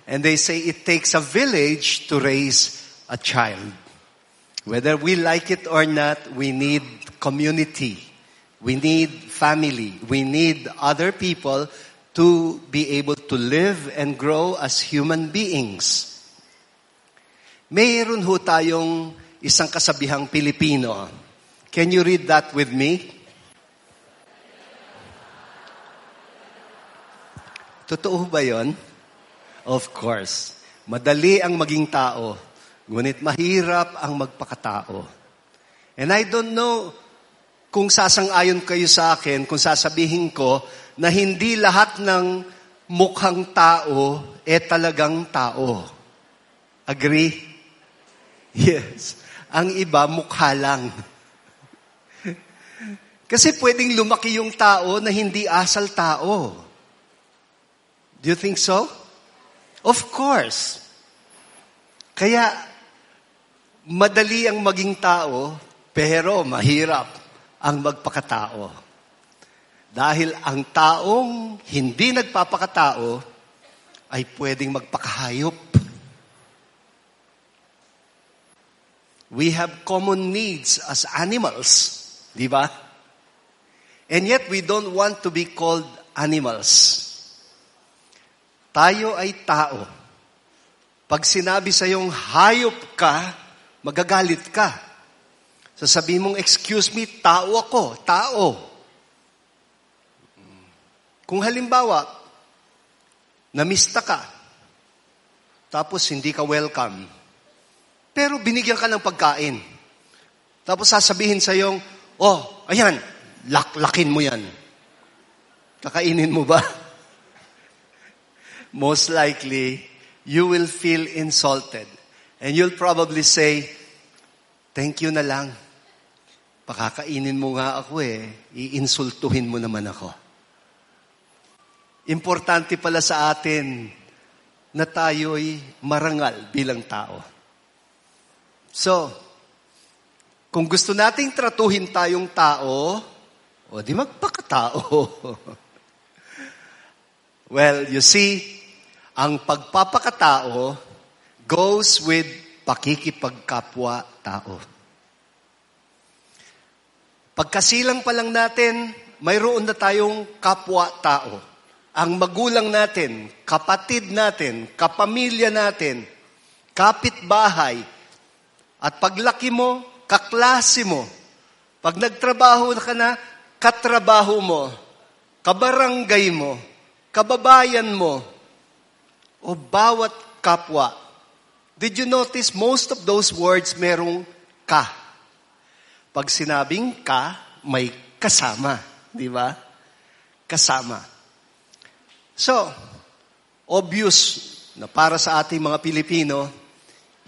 And they say it takes a village to raise a child. Whether we like it or not, we need community. We need family. We need other people to be able to live and grow as human beings. Mayroon ho tayong isang kasabihang Pilipino. Can you read that with me? Totoo ba yon? Of course. Madali ang maging tao, ngunit mahirap ang magpakatao. And I don't know kung sasang-ayon kayo sa akin, kung sasabihin ko na hindi lahat ng mukhang tao talagang tao. Agree? Yes. Ang iba, mukha lang. Kasi pwedeng lumaki yung tao na hindi asal tao. Do you think so? Of course. Kaya, madali ang maging tao, pero mahirap ang magpakatao. Dahil ang taong hindi nagpapakatao ay pwedeng magpakahayop. We have common needs as animals, di ba? And yet we don't want to be called animals. Tayo ay tao. Pag sinabi sa iyong hayop ka, magagalit ka. Sasabihin mong, excuse me, tao ako, tao. Kung halimbawa, namista ka, tapos hindi ka welcome, pero binigyan ka ng pagkain. Tapos sasabihin sa iyong, oh, ayan, laklakin mo yan. Kakainin mo ba? Most likely, you will feel insulted. And you'll probably say, thank you na lang. Pakakainin mo nga ako iinsultuhin mo naman ako. Importante pala sa atin na tayo'y marangal bilang tao. So, kung gusto nating tratuhin tayong tao, o di magpakatao. Well, you see, ang pagpapakatao goes with pakikipagkapwa-tao. Pagkasilang pa lang natin, mayroon na tayong kapwa-tao. Ang magulang natin, kapatid natin, kapamilya natin, kapitbahay, at paglaki mo, kaklase mo. Pag nagtrabaho ka na, katrabaho mo, kabarangay mo, kababayan mo, o bawat kapwa. Did you notice most of those words merong ka? Pag sinabing ka, may kasama. Di ba? Kasama. So, obvious na para sa ating mga Pilipino,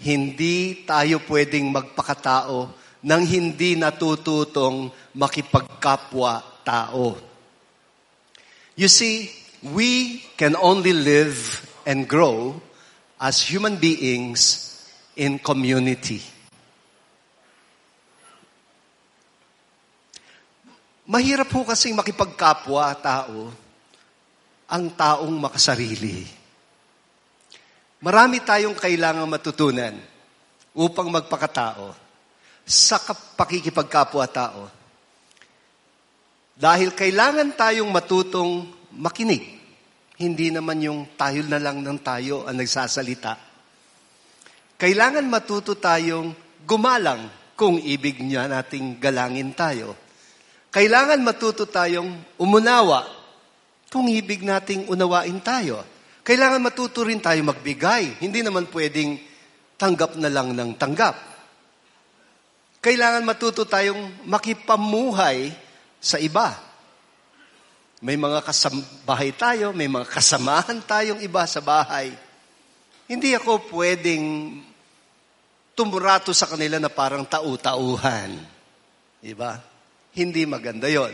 hindi tayo pwedeng magpakatao nang hindi natututong makipagkapwa-tao. You see, we can only live and grow as human beings in community. Mahirap po kasing makipagkapwa-tao ang taong makasarili. Marami tayong kailangang matutunan upang magpakatao sa pakikipagkapwa-tao. Dahil kailangan tayong matutong makinig. Hindi naman yung tayo na lang ng tayo ang nagsasalita. Kailangan matuto tayong gumalang kung ibig niya nating galangin tayo. Kailangan matuto tayong umunawa kung ibig nating unawain tayo. Kailangan matuto rin tayo magbigay. Hindi naman pwedeng tanggap na lang ng tanggap. Kailangan matuto tayong makipamuhay sa iba. May mga kasambahay tayo, may mga kasamahan tayong iba sa bahay. Hindi ako pwedeng tumurato sa kanila na parang tau-tauhan. Diba? Hindi maganda yon.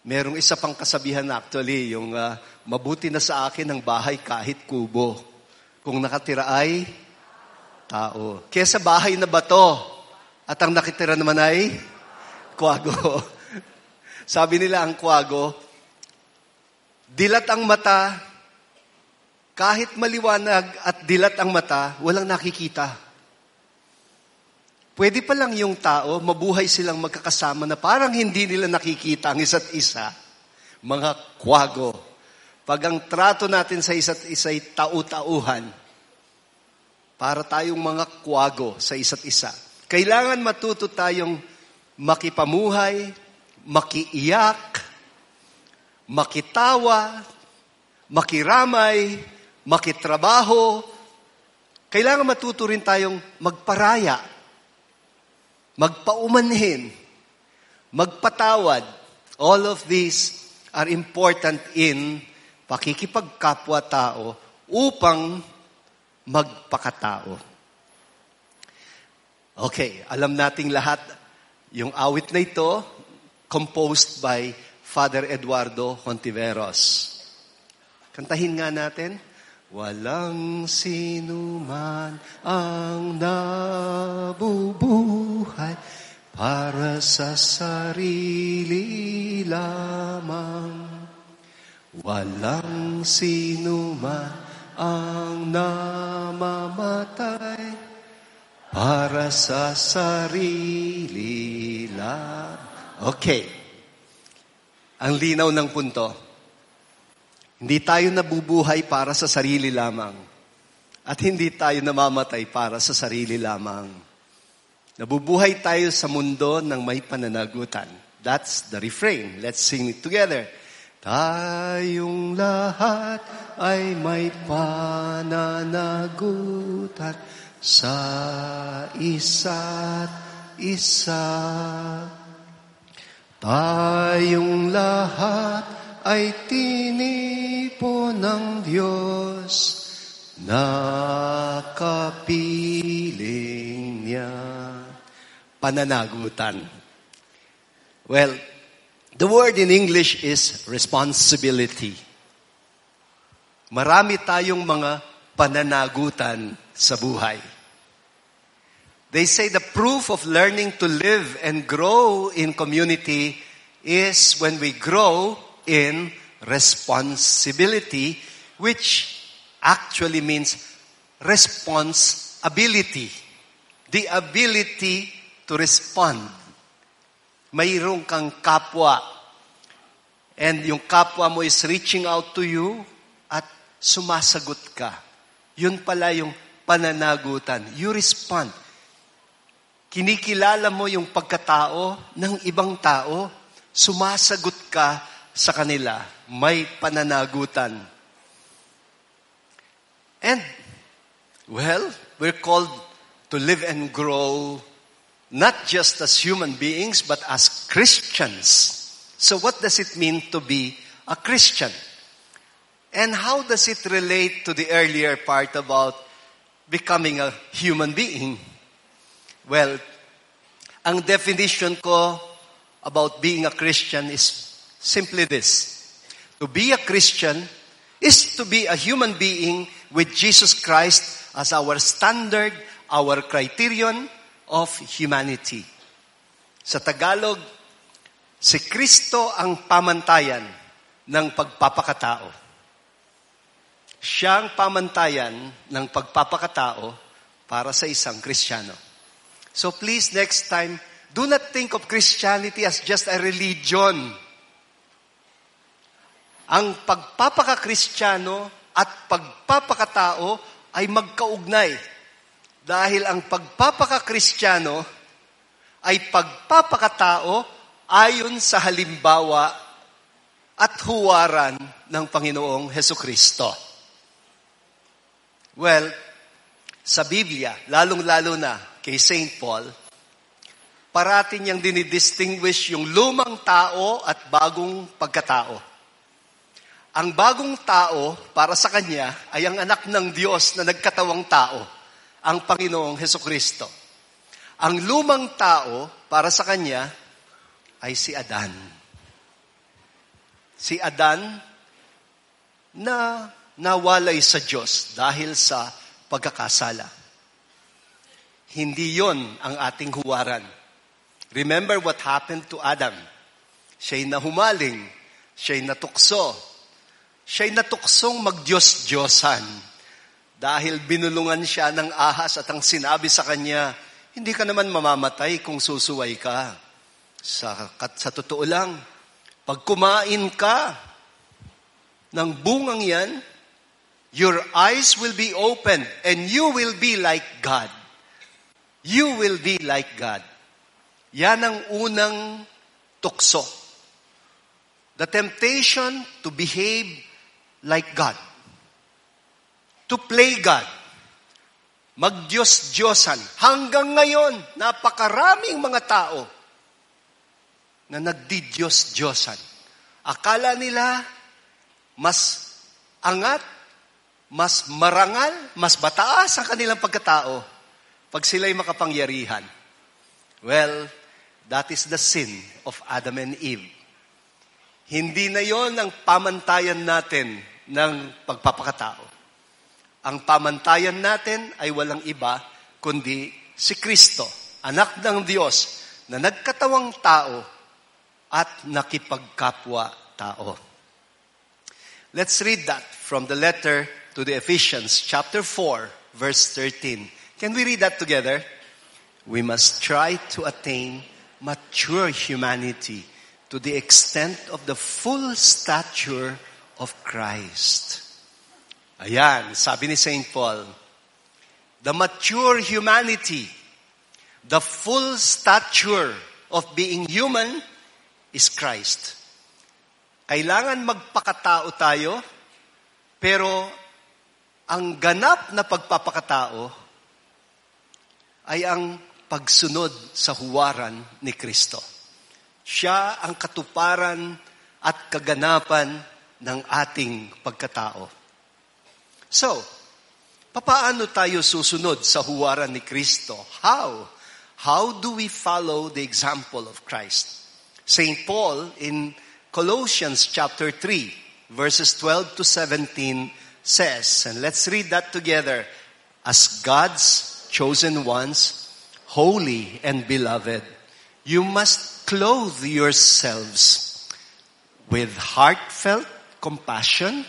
Merong isa pang kasabihan actually, yung mabuti na sa akin ang bahay kahit kubo. Kung nakatira ay tao. Kesa bahay na bato at ang nakitira naman ay kwago. Sabi nila ang kwago, dilat ang mata, Kahit maliwanag at dilat ang mata, walang nakikita. Pwede pa lang yung tao, mabuhay silang magkakasama na parang hindi nila nakikita ang isa't isa. Mga kwago. Pag ang trato natin sa isa't isa ay tau-tauhan, para tayong mga kwago sa isa't isa. Kailangan matuto tayong makipamuhay, makiiyak, makitawa, makiramay, makitrabaho. Kailangan matuto rin tayong magparaya, magpaumanhin, magpatawad. All of these are important in pakikipagkapwa-tao upang magpakatao. Okay, alam nating lahat, yung awit na ito, composed by Father Eduardo Hontiveros. Kantahin nga natin. Walang sinuman ang nabubuhay para sa sarili lamang. Walang sinuman ang namamatay para sa sarili lang. Okay. Ang linaw ng punto. Hindi tayo nabubuhay para sa sarili lamang. At hindi tayo namamatay para sa sarili lamang. Nabubuhay tayo sa mundo ng may pananagutan. That's the refrain. Let's sing it together. Tayong lahat ay may pananagutan sa isa't isa. Tayong lahat ay tinipon ng Diyos, nakapiling niya. Pananagutan. Well, the word in English is responsibility. Marami tayong mga pananagutan sa buhay. They say the proof of learning to live and grow in community is when we grow in responsibility, which actually means responsibility. The ability to respond. Mayroon kang kapwa. And yung kapwa mo is reaching out to you at sumasagot ka. Yun pala yung pananagutan. You respond. Kinikilala mo yung pagkatao ng ibang tao, sumasagot ka sa kanila. May pananagutan. And, well, we're called to live and grow not just as human beings, but as Christians. So what does it mean to be a Christian? And how does it relate to the earlier part about becoming a human being? Well, ang definition ko about being a Christian is simply this. To be a Christian is to be a human being with Jesus Christ as our standard, our criterion of humanity. Sa Tagalog, si Kristo ang pamantayan ng pagpapakatao. Siya ang pamantayan ng pagpapakatao para sa isang Kristiyano. So please, next time, do not think of Christianity as just a religion. Ang pagpapaka-Kristiyano at pagpapakatao ay magkaugnay. Dahil ang pagpapaka-Kristiyano ay pagpapakatao ayon sa halimbawa at huwaran ng Panginoong Hesukristo. Well, sa Biblia, lalong-lalo na kay St. Paul, parati niyang dinidistinguish yung lumang tao at bagong pagkatao. Ang bagong tao, para sa kanya, ay ang anak ng Diyos na nagkatawang tao, ang Panginoong Hesukristo. Ang lumang tao, para sa kanya, ay si Adan. Si Adan na nawalay sa Diyos dahil sa pagkakasala. Hindi yon ang ating huwaran. Remember what happened to Adam. Siya'y nahumaling, siya'y natukso, Siya'y natuksong mag-Diyos-Diyosan dahil binulungan siya ng ahas at ang sinabi sa kanya, hindi ka naman mamamatay kung susuway ka. Sa totoo lang, pag kumain ka ng bungang yan, your eyes will be opened and you will be like God. You will be like God. Yan ang unang tukso. The temptation to behave like God. To play God. Mag-Diyos-Diyosan. Hanggang ngayon, napakaraming mga tao na nagdi-Diyos-Diyosan. Akala nila mas angat, mas marangal, mas mataas ang kanilang pagkatao pag sila'y makapangyarihan. Well, that is the sin of Adam and Eve. Hindi na yon ang pamantayan natin ng pagpapakatao. Ang pamantayan natin ay walang iba kundi si Kristo, anak ng Diyos na nagkatawang tao at nakipagkapwa-tao. Let's read that from the letter to the Ephesians, chapter 4, verse 13. Can we read that together? We must try to attain mature humanity to the extent of the full stature of Christ. Ayan, sabi ni St. Paul, the mature humanity, the full stature of being human is Christ. Kailangan magpakatao tayo, pero ang ganap na pagpapakatao ay ang pagsunod sa huwaran ni Kristo. Siya ang katuparan at kaganapan ng ating pagkatao. So, papaano tayo susunod sa huwaran ni Kristo? How? How do we follow the example of Christ? St. Paul in Colossians chapter 3, verses 12 to 17 says, and let's read that together, as God's chosen ones, holy and beloved, you must clothe yourselves with heartfelt compassion,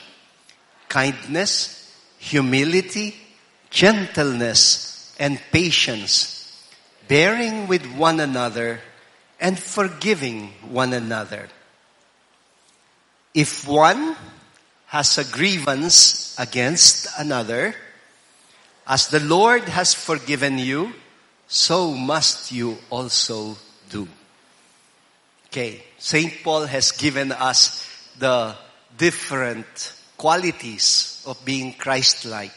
kindness, humility, gentleness, and patience, bearing with one another and forgiving one another. If one has a grievance against another, as the Lord has forgiven you, so must you also do. Okay, St. Paul has given us the different qualities of being Christ-like.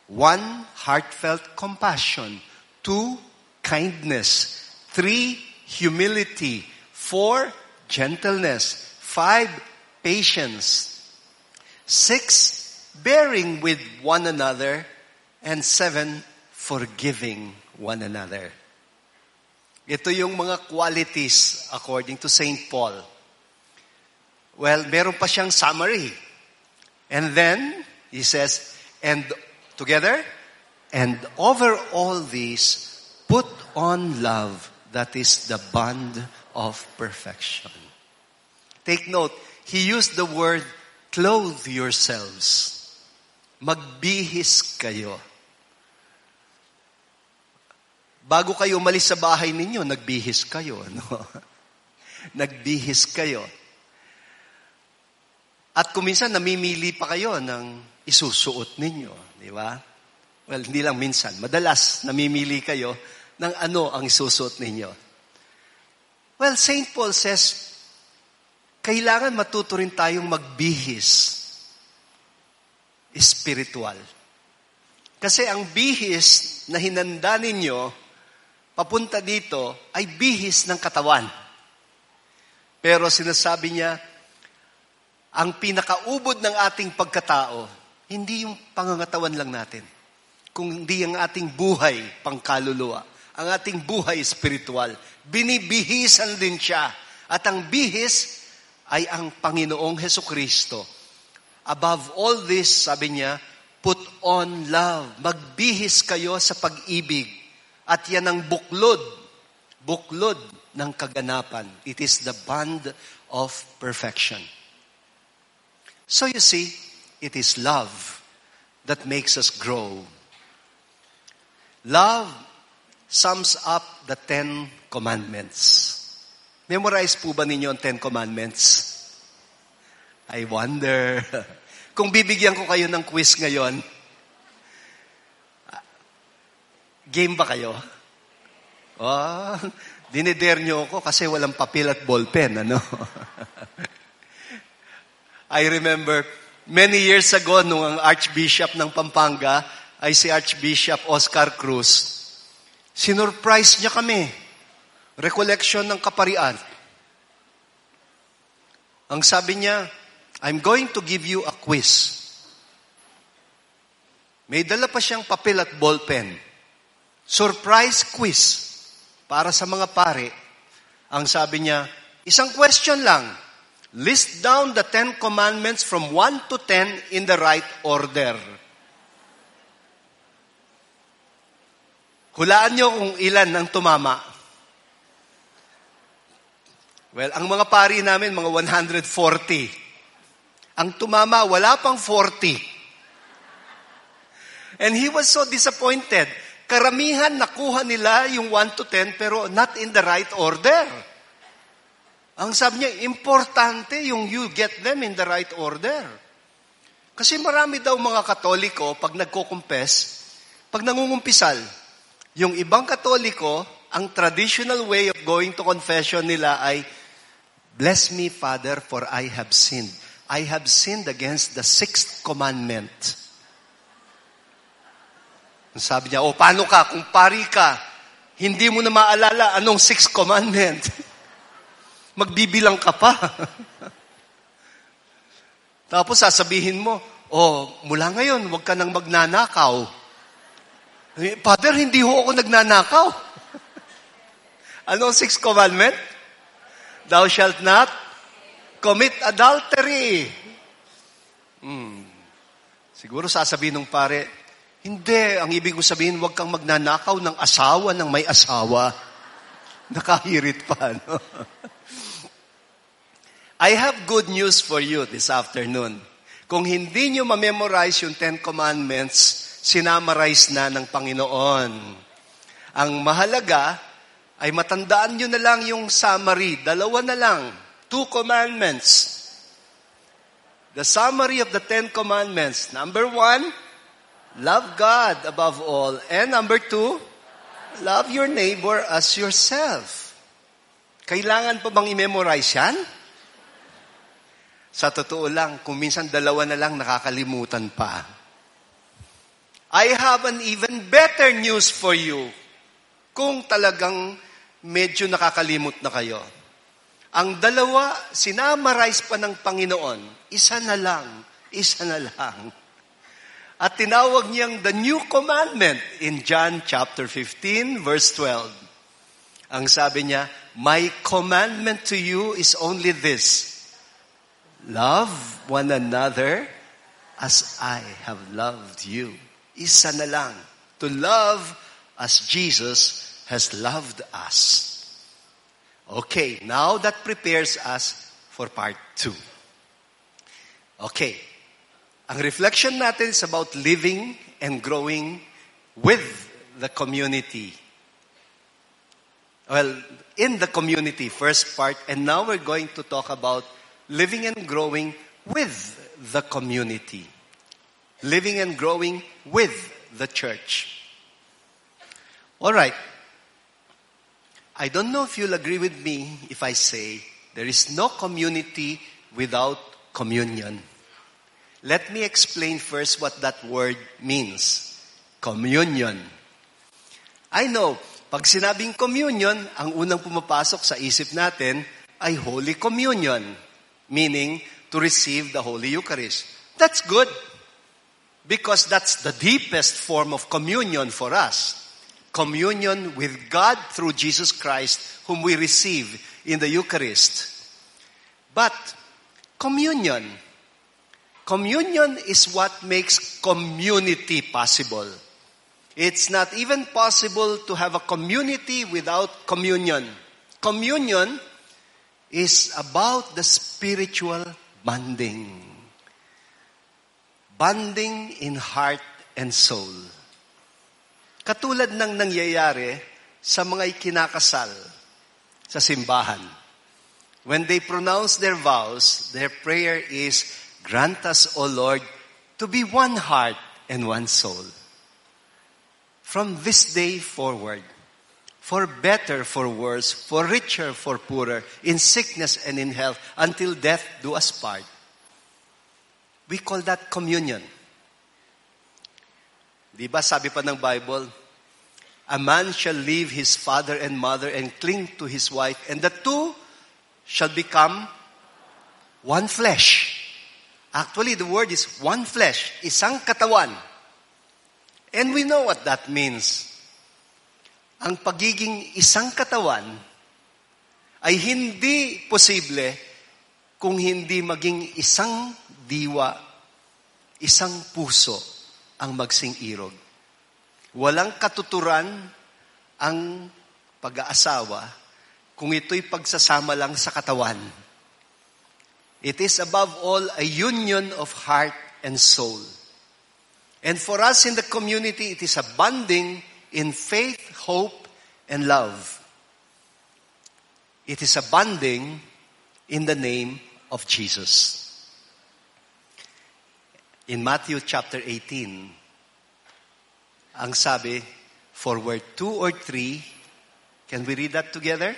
1, heartfelt compassion. 2, kindness. 3, humility. 4, gentleness. 5, patience. 6, bearing with one another. And 7, forgiving one another. Ito yung mga qualities according to St. Paul. Well, meron pa siyang summary. And then, he says, and together, and over all these, put on love, that is the bond of perfection. Take note, he used the word, clothe yourselves. Magbihis kayo. Bago kayo umalis sa bahay ninyo, nagbihis kayo. No? Nagbihis kayo. At kuminsan, namimili pa kayo ng isusuot ninyo. Di ba? Well, hindi lang minsan. Madalas, namimili kayo ng ano ang isusuot ninyo. Well, St. Paul says, kailangan matuto rin tayong magbihis spiritual. Kasi ang bihis na hinanda ninyo, papunta dito, ay bihis ng katawan. Pero sinasabi niya, ang pinakaubod ng ating pagkatao, hindi yung pangangatawan lang natin, kundi ang ating buhay pangkaluluwa, ang ating buhay spiritual. Binibihisan din siya. At ang bihis ay ang Panginoong Hesukristo. Above all this, sabi niya, put on love. Magbihis kayo sa pag-ibig. At yan ang buklod ng kaganapan. It is the bond of perfection. So you see, it is love that makes us grow. Love sums up the 10 Commandments. Memorize po ba ninyo ang 10 Commandments? I wonder. Kung bibigyan ko kayo ng quiz ngayon, game ba kayo? Oh, dinidare nyo ako kasi walang papel at ballpen, ano? I remember, many years ago, nung ang Archbishop ng Pampanga ay si Archbishop Oscar Cruz, sinurprise niya kami. Recollection ng Kaparian. Ang sabi niya, I'm going to give you a quiz. May dala pa siyang papel at ballpen. Surprise quiz para sa mga pare. Ang sabi niya, isang question lang. List down the 10 commandments from 1 to 10 in the right order. Hulaan niyo kung ilan ang tumama. Well, ang mga pari namin, mga 140. Ang tumama, wala pang 40. And he was so disappointed. Karamihan nakuha nila yung 1 to 10 pero not in the right order. Ang sabi niya, importante yung you get them in the right order. Kasi marami daw mga Katoliko, pag nagko-confess, pag nangungumpisal, yung ibang Katoliko, ang traditional way of going to confession nila ay, bless me, Father, for I have sinned. I have sinned against the 6th commandment. Sabi niya, paano ka? Kung pari ka, hindi mo na maalala anong 6th commandment. Magbibilang ka pa. Tapos sasabihin mo, mula ngayon, huwag ka nang magnanakaw. Father, hindi ho ako nagnanakaw. Anong 6th commandment? Thou shalt not commit adultery. Siguro sasabihin ng pare, hindi, ang ibig ko sabihin, huwag kang magnanakaw ng asawa ng may asawa. Nakahirit pa, no? I have good news for you this afternoon. Kung hindi nyo ma-memorize yung 10 Commandments, sinamarize na ng Panginoon. Ang mahalaga ay matandaan nyo na lang yung summary. 2 na lang. 2 commandments. The summary of the 10 Commandments. Number 1, love God above all. And number 2, love your neighbor as yourself. Kailangan pa bang i-memorize yan? Sa totoo lang, kung minsan 2 na lang, nakakalimutan pa. I have an even better news for you. Kung talagang medyo nakakalimot na kayo. Ang 2, sinamarize pa ng Panginoon. Isa na lang. At tinawag niyang the new commandment in John chapter 15, verse 12. Ang sabi niya, my commandment to you is only this. Love one another as I have loved you. Isa na lang. To love as Jesus has loved us. Okay, now that prepares us for part 2. Okay. Ang reflection natin is about living and growing with the community. Well, in the community, first part, and now we're going to talk about living and growing with the community. Living and growing with the church. All right. I don't know if you'll agree with me if I say there is no community without communion. Let me explain first what that word means. Communion. I know, pag sinabing communion, ang unang pumapasok sa isip natin ay Holy Communion, meaning to receive the Holy Eucharist. That's good because that's the deepest form of communion for us. Communion with God through Jesus Christ, whom we receive in the Eucharist. But communion is what makes community possible. It's not even possible to have a community without communion. Communion is about the spiritual bonding. bonding in heart and soul. Katulad ng nangyayari sa mga ikinakasal sa simbahan. When they pronounce their vows, their prayer is, grant us, O Lord, to be one heart and one soul. From this day forward, for better, for worse, for richer, for poorer, in sickness and in health, until death do us part. We call that communion. Di ba sabi pa ng Bible, a man shall leave his father and mother and cling to his wife, and the two shall become one flesh. Actually, the word is one flesh, isang katawan. And we know what that means. Ang pagiging isang katawan ay hindi posible kung hindi maging isang diwa, isang puso ang magsing-irog. Walang katuturan ang pag-aasawa kung ito'y pagsasama lang sa katawan. It is above all a union of heart and soul. And for us in the community, it is a bonding in faith, hope, and love. It is a bonding in the name of Jesus. In Matthew chapter 18, ang sabi, for where 2 or 3, can we read that together?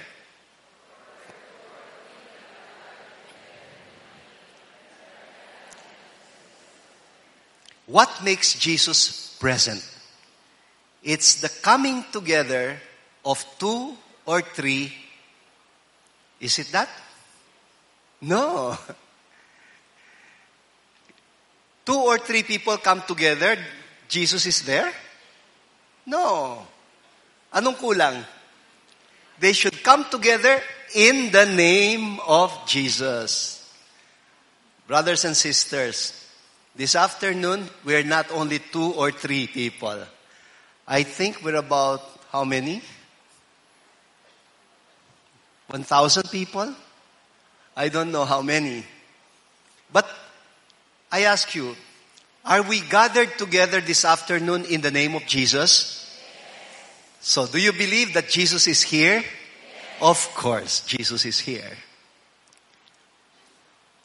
What makes Jesus present? It's the coming together of 2 or 3. Is it that? No. 2 or 3 people come together, Jesus is there? No. Anong kulang? They should come together in the name of Jesus. Brothers and sisters, this afternoon, we're not only 2 or 3 people. I think we're about, how many? 1,000 people? I don't know how many. But I ask you, are we gathered together this afternoon in the name of Jesus? Yes. So do you believe that Jesus is here? Yes. Of course, Jesus is here.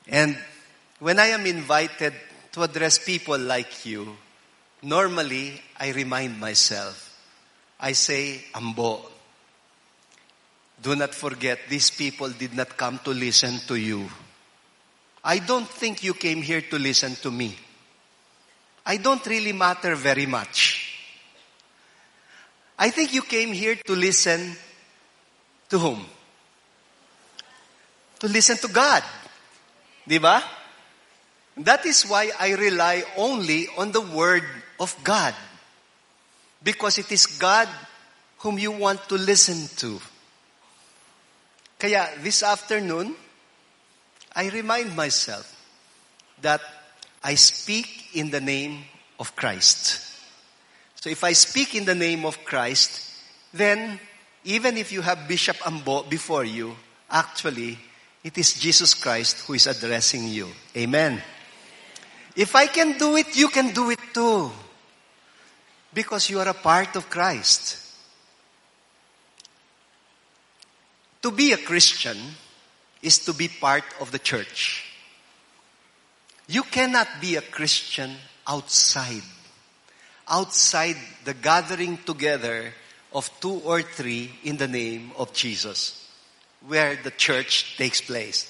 And when I am invited to address people like you, normally I remind myself. I say, Ambo, do not forget these people did not come to listen to you. I don't think you came here to listen to me. I don't really matter very much. I think you came here to listen to whom? To listen to God. Diba? That is why I rely only on the Word of God. Because it is God whom you want to listen to. Kaya this afternoon, I remind myself that I speak in the name of Christ. So if I speak in the name of Christ, then even if you have Bishop Ambo before you, actually, it is Jesus Christ who is addressing you. Amen. If I can do it, you can do it too. Because you are a part of Christ. To be a Christian is to be part of the church. You cannot be a Christian outside the gathering together of 2 or 3 in the name of Jesus, where the church takes place.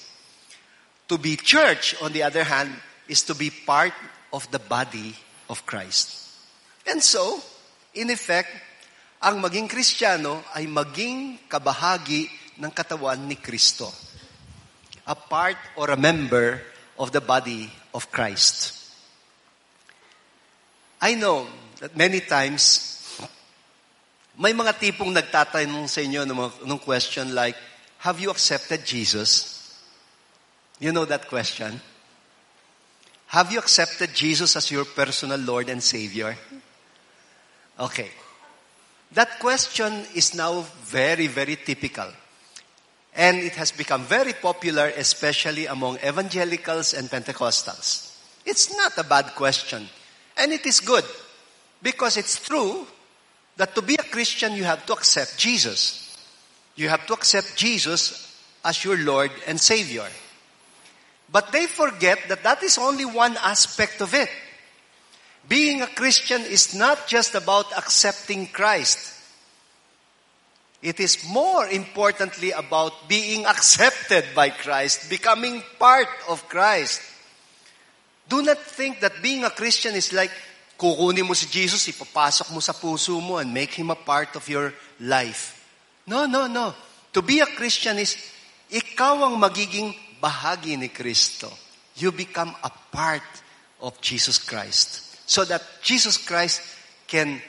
To be church, on the other hand, is to be part of the body of Christ. And so, in effect, ang maging Kristiyano ay maging kabahagi ng katawan ni Kristo. A part or a member of the body of Christ. I know that many times, may mga tipong nagtatanong sa inyo ng question like, have you accepted Jesus? You know that question? Have you accepted Jesus as your personal Lord and Savior? Okay. That question is now very, very typical. And it has become very popular, especially among evangelicals and Pentecostals. It's not a bad question. And it is good. Because it's true that to be a Christian, you have to accept Jesus. You have to accept Jesus as your Lord and Savior. But they forget that that is only one aspect of it. Being a Christian is not just about accepting Christ. It is more importantly about being accepted by Christ, becoming part of Christ. Do not think that being a Christian is like, kukunin mo si Jesus, ipapasok mo sa puso mo and make Him a part of your life. No. To be a Christian is, ikaw ang magiging bahagi ni Kristo. You become a part of Jesus Christ. So that Jesus Christ can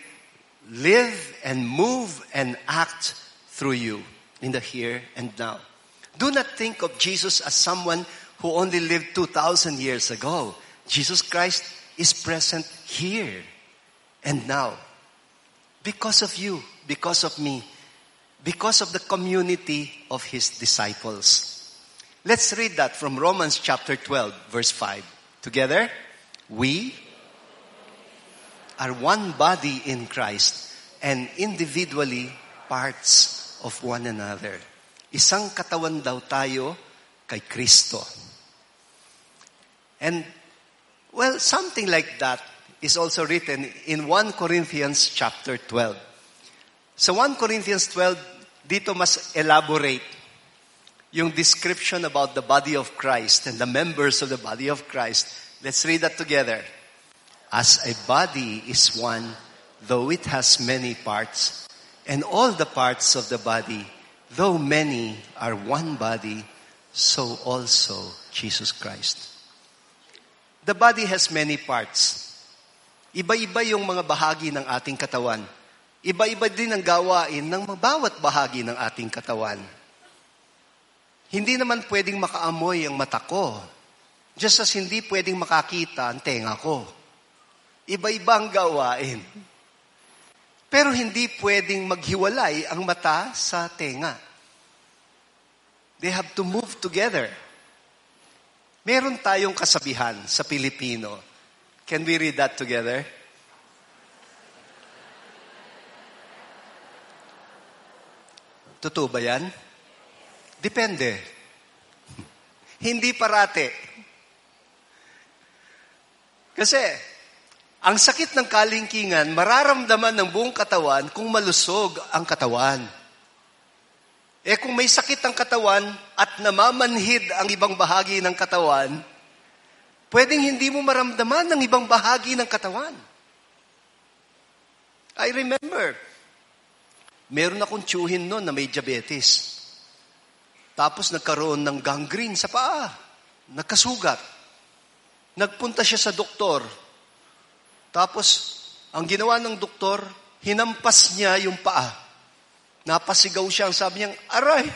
live and move and act through you in the here and now. Do not think of Jesus as someone who only lived 2,000 years ago. Jesus Christ is present here and now. Because of you, because of me, because of the community of His disciples. Let's read that from Romans chapter 12, verse 5. Together, we are one body in Christ and individually parts of one another. Isang katawan daw tayo kay Kristo. And, well, something like that is also written in 1 Corinthians chapter 12. Sa 1 Corinthians 12, dito mas elaborate yung description about the body of Christ and the members of the body of Christ. Let's read that together. As a body is one, though it has many parts, and all the parts of the body, though many, are one body, so also Jesus Christ. The body has many parts. Iba-iba yung mga bahagi ng ating katawan. Iba-iba din ang gawain ng bawat bahagi ng ating katawan. Hindi naman pwedeng makaamoy ang mata ko. Just as hindi pwedeng makakita ang tenga ko. Iba-iba ang gawain. Pero hindi pwedeng maghiwalay ang mata sa tenga. They have to move together. Meron tayong kasabihan sa Pilipino. Can we read that together? Totoo ba yan? Depende. Hindi parate. Kasi, ang sakit ng kalingkingan, mararamdaman ng buong katawan kung malusog ang katawan. Kung may sakit ang katawan at namamanhid ang ibang bahagi ng katawan, pwedeng hindi mo maramdaman ang ibang bahagi ng katawan. I remember, meron akong tiyuhin noon na may diabetes. Tapos nagkaroon ng gangrene sa paa. Nagkasugat. Nagpunta siya sa doktor. Tapos, ang ginawa ng doktor, hinampas niya yung paa. Napasigaw siya. Sabi niya, aray!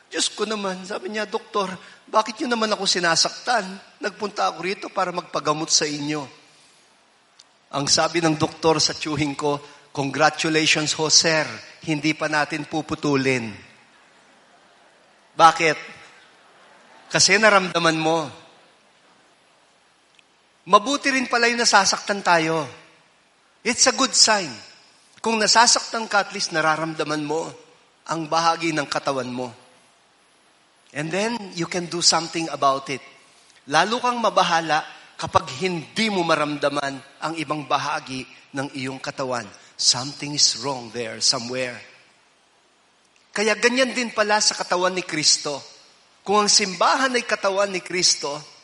Diyos ko naman. Sabi niya, doktor, bakit niyo naman ako sinasaktan? Nagpunta ako rito para magpagamot sa inyo. Ang sabi ng doktor sa tiyuhin ko, congratulations ho, sir. Hindi pa natin puputulin. Bakit? Kasi naramdaman mo. Mabuti rin pala yung nasasaktan tayo. It's a good sign. Kung nasasaktan ka, at least nararamdaman mo ang bahagi ng katawan mo. And then, you can do something about it. Lalo kang mabahala kapag hindi mo maramdaman ang ibang bahagi ng iyong katawan. Something is wrong there, somewhere. Kaya ganyan din pala sa katawan ni Kristo. Kung ang simbahan ay katawan ni Kristo,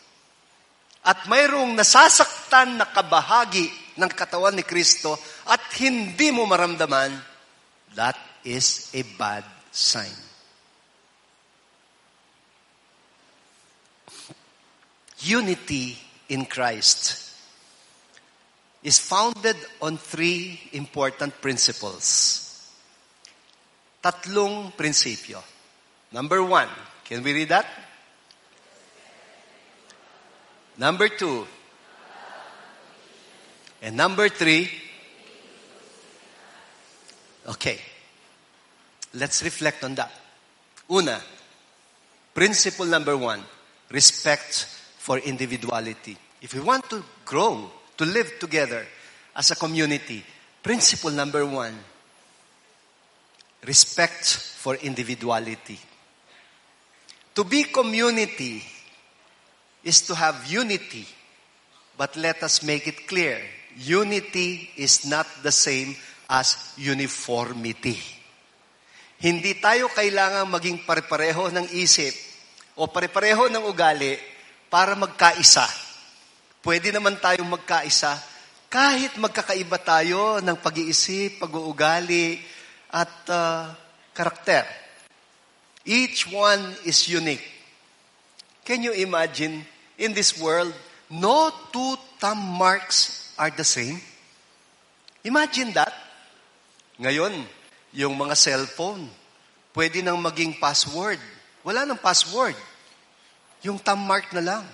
at mayroong nasasaktan na kabahagi ng katawan ni Kristo, at hindi mo maramdaman, that is a bad sign. Unity in Christ is founded on 3 important principles. 3 prinsipyo. Number 1, can we read that? Number 2. And number 3. Okay. Let's reflect on that. Principle number 1, respect for individuality. if we want to grow, to live together as a community, principle number 1, respect for individuality. To be community is to have unity, but let us make it clear, unity is not the same as uniformity. Hindi tayo kailangang maging pare-pareho ng isip o pare-pareho ng ugali para magkaisa. Pwede naman tayong magkaisa kahit magkakaiba tayo ng pag-iisip, pag-uugali, at karakter. Each one is unique. Can you imagine, in this world, no two thumb marks are the same? Imagine that. Ngayon, yung mga cellphone, pwede nang maging password. Wala nang password. Yung thumb mark na lang.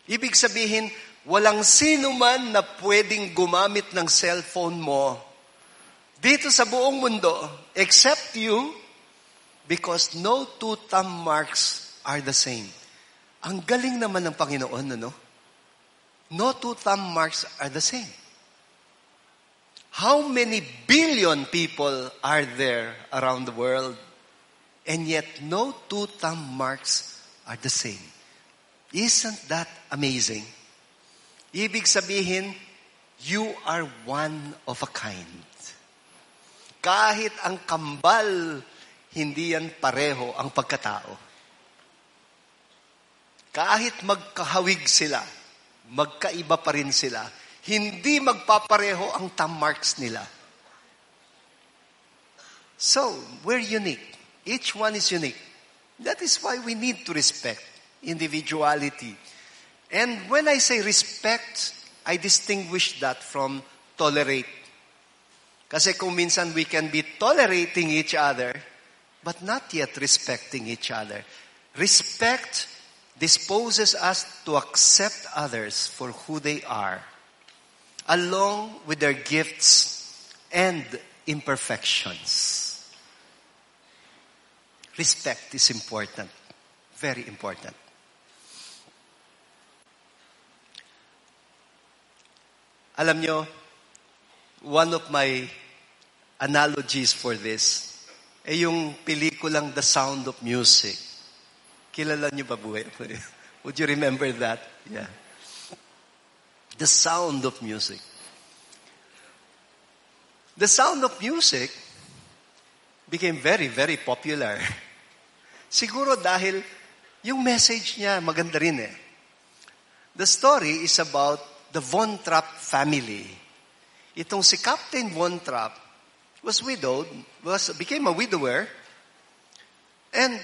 Ibig sabihin, walang sino man na pwedeng gumamit ng cellphone mo dito sa buong mundo except you, because no two thumb marks are the same. Ang galing naman ng Panginoon, ano? No two thumb marks are the same. How many billion people are there around the world? And yet no two thumb marks are the same. Isn't that amazing? Ibig sabihin, you are one of a kind. Kahit ang kambal, hindi yan pareho ang pagkatao. Kahit magkahawig sila, magkaiba pa rin sila, hindi magpapareho ang thumb marks nila. So, we're unique. Each one is unique. That is why we need to respect individuality. And when I say respect, I distinguish that from tolerate. Kasi kung minsan we can be tolerating each other, but not yet respecting each other. Respect disposes us to accept others for who they are, along with their gifts and imperfections. Respect is important. Very important. Alam nyo, one of my analogies for this ay yung pelikulang The Sound of Music. Kilala nyo ba buhay? Would you remember that? Yeah. The Sound of Music. The Sound of Music became very, very popular. Siguro dahil yung message niya maganda rin eh. The story is about the Von Trapp family. Itong si Captain Von Trapp was widowed, became a widower, and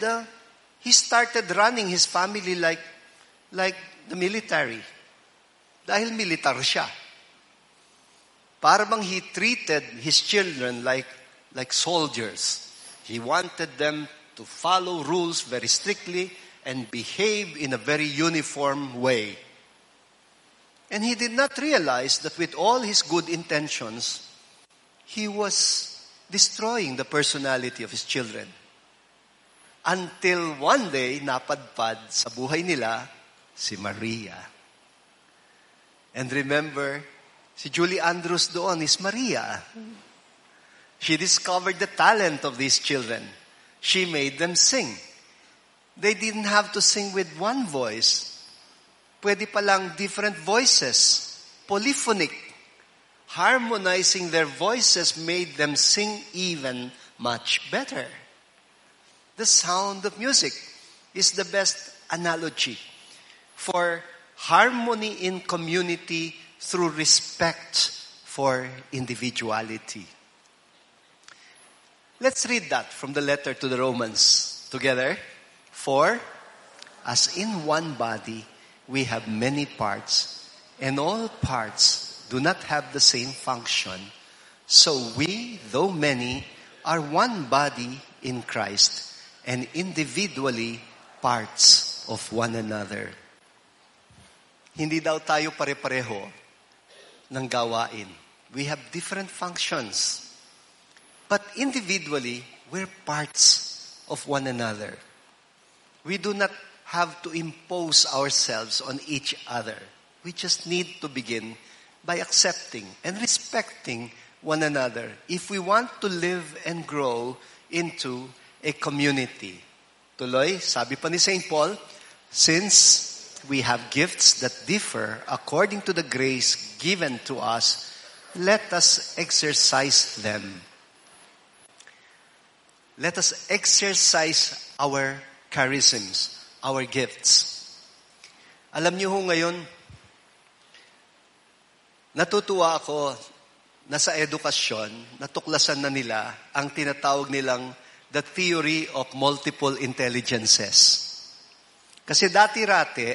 he started running his family like the military. Dahil militar siya. Para bang he treated his children like soldiers. He wanted them to follow rules very strictly and behave in a very uniform way. And he did not realize that with all his good intentions, he was destroying the personality of his children. Until one day, napadpad sa buhay nila si Maria. And remember, si Julie Andrews doon is Maria. She discovered the talent of these children. She made them sing. They didn't have to sing with one voice. Pwede palang different voices, polyphonic. Harmonizing their voices made them sing even much better. The Sound of Music is the best analogy for harmony in community through respect for individuality. Let's read that from the letter to the Romans together. For, as in one body, we have many parts, and all parts do not have the same function. So we, though many, are one body in Christ, and individually parts of one another. Hindi daw tayo pare-pareho ng gawain. We have different functions. But individually, we're parts of one another. We do not have to impose ourselves on each other. We just need to begin by accepting and respecting one another if we want to live and grow into a community. Tuloy, sabi pa ni St. Paul, since we have gifts that differ according to the grace given to us, let us exercise them. Let us exercise our charisms, our gifts. Alam niyo ho ngayon, natutuwa ako na sa edukasyon, natuklasan na nila ang tinatawag nilang the theory of multiple intelligences. Kasi dati-rati,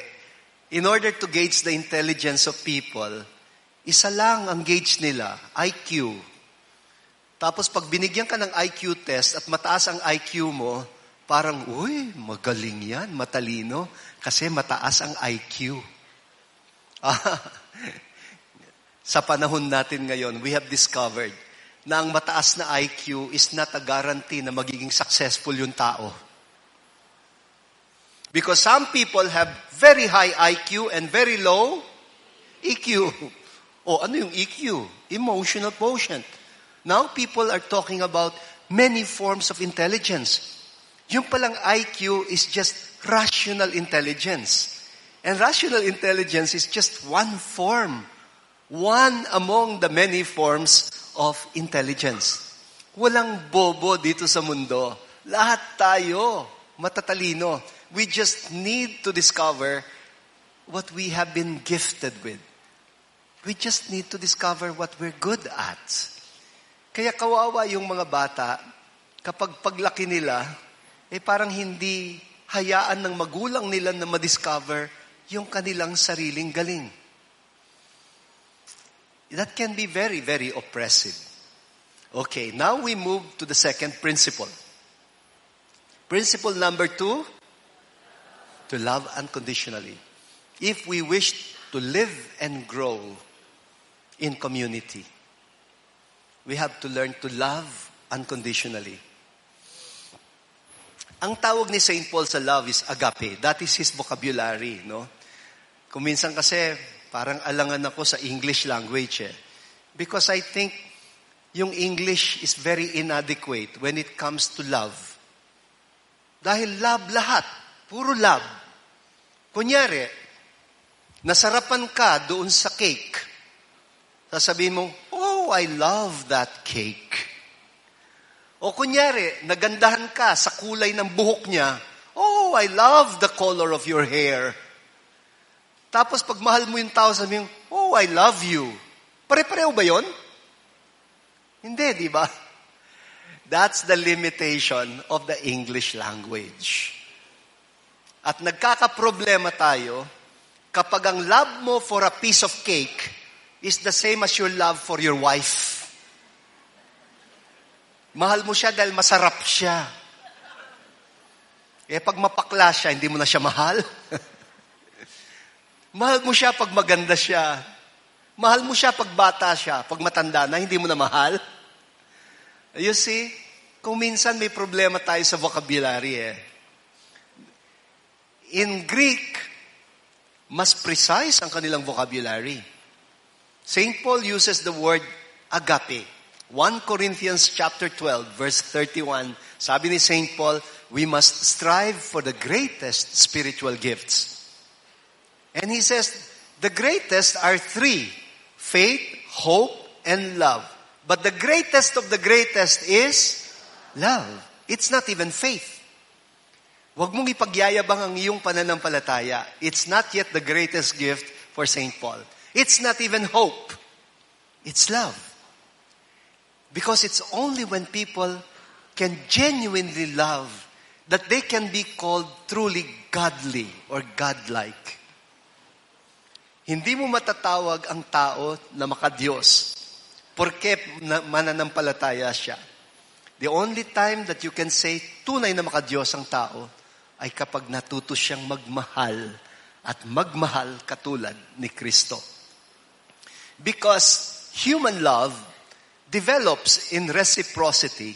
in order to gauge the intelligence of people, isa lang ang gauge nila, IQ. Tapos pag binigyan ka ng IQ test at mataas ang IQ mo, parang, uy, magaling yan, matalino, kasi mataas ang IQ. Sa panahon natin ngayon, we have discovered na ang mataas na IQ is not a guarantee na magiging successful yung tao. Because some people have very high IQ and very low EQ. O ano yung EQ? Emotional quotient. Now people are talking about many forms of intelligence. Yung palang IQ is just rational intelligence. And rational intelligence is just one form. One among the many forms of intelligence. Walang bobo dito sa mundo. Lahat tayo matatalino. We just need to discover what we have been gifted with. We just need to discover what we're good at. Kaya kawawa yung mga bata, kapag paglaki nila, parang hindi hayaan ng magulang nila na madiscover yung kanilang sariling galing. That can be very, very oppressive. Okay, now we move to the second principle. Principle number 2, to love unconditionally. If we wish to live and grow in community, we have to learn to love unconditionally. Ang tawag ni St. Paul sa love is agape. That is his vocabulary, no? Kung minsan kasi, parang alangan ako sa English language Because I think yung English is very inadequate when it comes to love. Dahil love lahat. Puro love. Kunyari, nasarapan ka doon sa cake. Sasabihin mo, oh, I love that cake. O kunyari, nagandahan ka sa kulay ng buhok niya. Oh, I love the color of your hair. Tapos pag mahal mo yung tao, sabihin, oh, I love you. Pare-pareho ba yun? Hindi, di ba? That's the limitation of the English language. At nagkakaproblema tayo kapag ang love mo for a piece of cake is the same as your love for your wife. Mahal mo siya dahil masarap siya. Pag mapakla siya, hindi mo na siya mahal. Mahal mo siya pag maganda siya. Mahal mo siya pag bata siya. Pag matanda na, hindi mo na mahal. You see, kung minsan may problema tayo sa vocabulary In Greek, mas precise ang kanilang vocabulary. St. Paul uses the word agape. 1 Corinthians chapter 12, verse 31, sabi ni St. Paul, we must strive for the greatest spiritual gifts. And he says, the greatest are 3, faith, hope, and love. But the greatest of the greatest is love. It's not even faith. Huwag mong ipagyayabang ang iyong pananampalataya. It's not yet the greatest gift for St. Paul. It's not even hope. It's love. Because it's only when people can genuinely love that they can be called truly godly or godlike. Hindi mo matatawag ang tao na makadiyos porque mananampalataya siya. The only time that you can say tunay na makadiyos ang tao ay kapag natuto siyang magmahal at magmahal katulad ni Kristo. Because human love develops in reciprocity.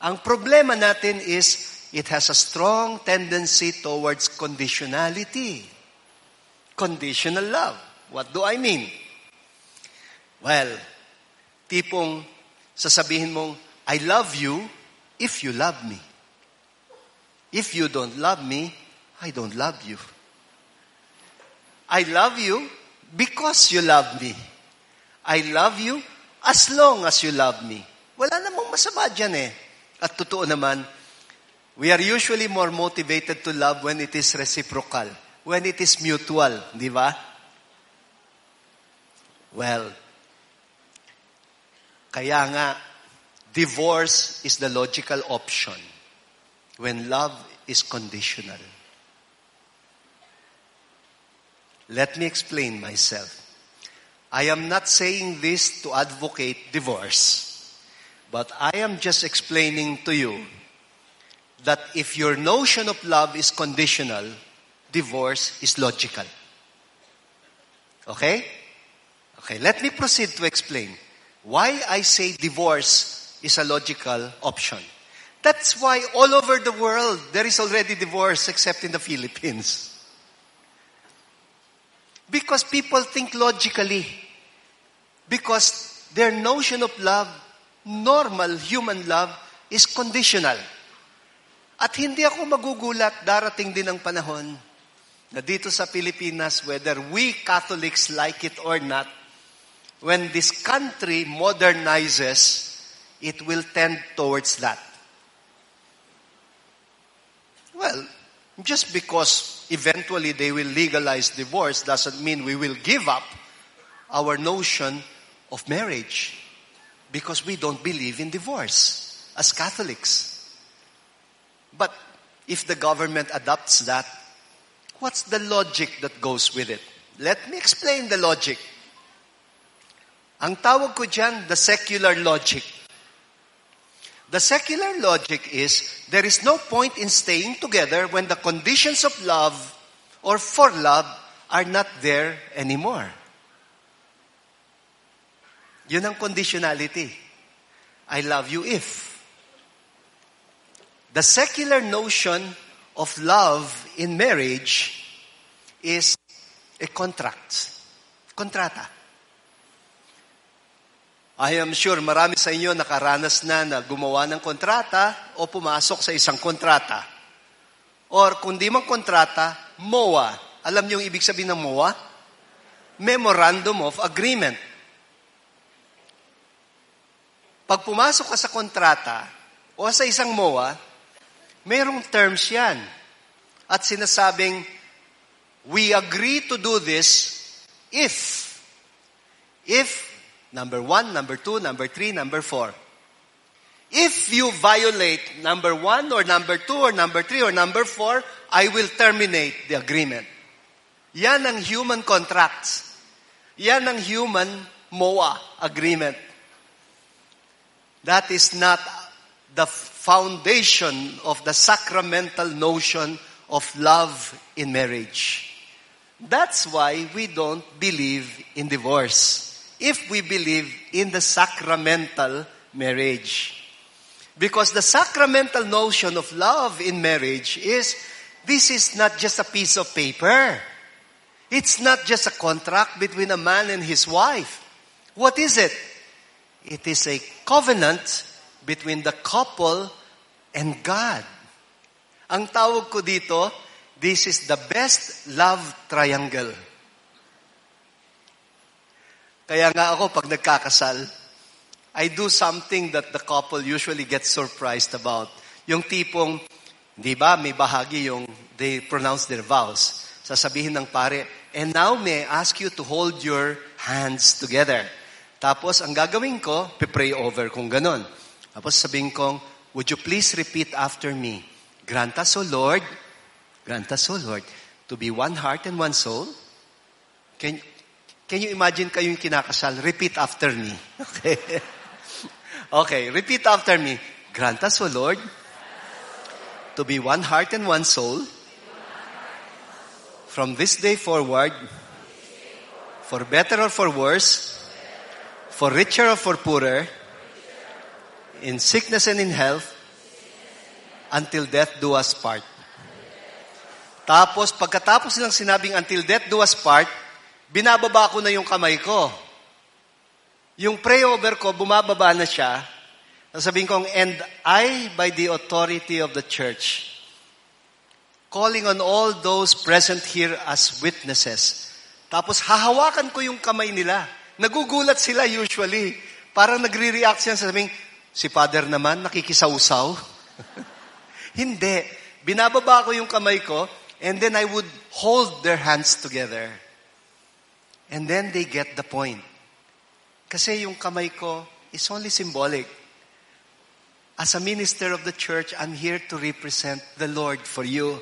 Ang problema natin is it has a strong tendency towards conditionality. Conditional love. What do I mean? Well, tipong sasabihin mong, I love you if you love me. If you don't love me, I don't love you. I love you because you love me. I love you as long as you love me. Wala namang masama dyan eh. At totoo naman, we are usually more motivated to love when it is reciprocal, when it is mutual, di ba? Well, kaya nga, divorce is the logical option when love is conditional. Let me explain myself. I am not saying this to advocate divorce, but I am just explaining to you that if your notion of love is conditional, divorce is logical. Okay? Okay, let me proceed to explain why I say divorce is a logical option. That's why all over the world, there is already divorce except in the Philippines. Because people think logically. Because their notion of love, normal human love, is conditional. At hindi ako magugulat, darating din ang panahon na dito sa Pilipinas, whether we Catholics like it or not, when this country modernizes, it will tend towards that. Well, just because eventually they will legalize divorce doesn't mean we will give up our notion of marriage, because we don't believe in divorce as Catholics. But if the government adopts that, what's the logic that goes with it? Let me explain the logic. Ang tawag ko dyan, the secular logic. The secular logic is, there is no point in staying together when the conditions of love or for love are not there anymore. Yun ang conditionality. I love you if. The secular notion of love in marriage is a contract. Kontrata. I am sure marami sa inyo nakaranas na gumawa ng kontrata o pumasok sa isang kontrata. Or kung di man kontrata, MOA. Alam niyo yung ibig sabihin ng MOA? Memorandum of Agreement. Pag pumasok ka sa kontrata o sa isang MOA, mayroong terms yan. At sinasabing, we agree to do this if number 1, number 2, number 3, number 4. If you violate number 1 or number 2 or number 3 or number 4, I will terminate the agreement. Yan ang human contracts. Yan ang human MOA agreement. That is not the foundation of the sacramental notion of love in marriage. That's why we don't believe in divorce. If we believe in the sacramental marriage. Because the sacramental notion of love in marriage is, this is not just a piece of paper. It's not just a contract between a man and his wife. What is it? It is a covenant between the couple and God. Ang tawag ko dito, this is the best love triangle. Kaya nga ako, pag nagkakasal, I do something that the couple usually gets surprised about. Yung tipong, di ba, may bahagi yung they pronounce their vows. Sasabihin ng pare, and now may I ask you to hold your hands together. Tapos, ang gagawin ko, pipray over kung ganon. Tapos sabihin kong, would you please repeat after me? Grant us, O Lord, to be one heart and one soul. Can you imagine kayong kinakasal? Repeat after me. Okay. Okay, repeat after me. Grant us, O Lord, to be one heart and one soul. From this day forward, for better or for worse, for richer or for poorer, in sickness and in health, Until death do us part. Tapos, pagkatapos nilang sinabing until death do us part, binababa ko na yung kamay ko. Yung pray over ko, bumababa na siya. Sabihin kong, and I, by the authority of the church, calling on all those present here as witnesses. Tapos, hahawakan ko yung kamay nila. Nagugulat sila usually. Parang nagre-react siya, sabing, si Father naman, nakikisawsaw. Hindi. Binababa ko yung kamay ko, and then I would hold their hands together. And then they get the point. Kasi yung kamay ko is only symbolic. As a minister of the church, I'm here to represent the Lord for you.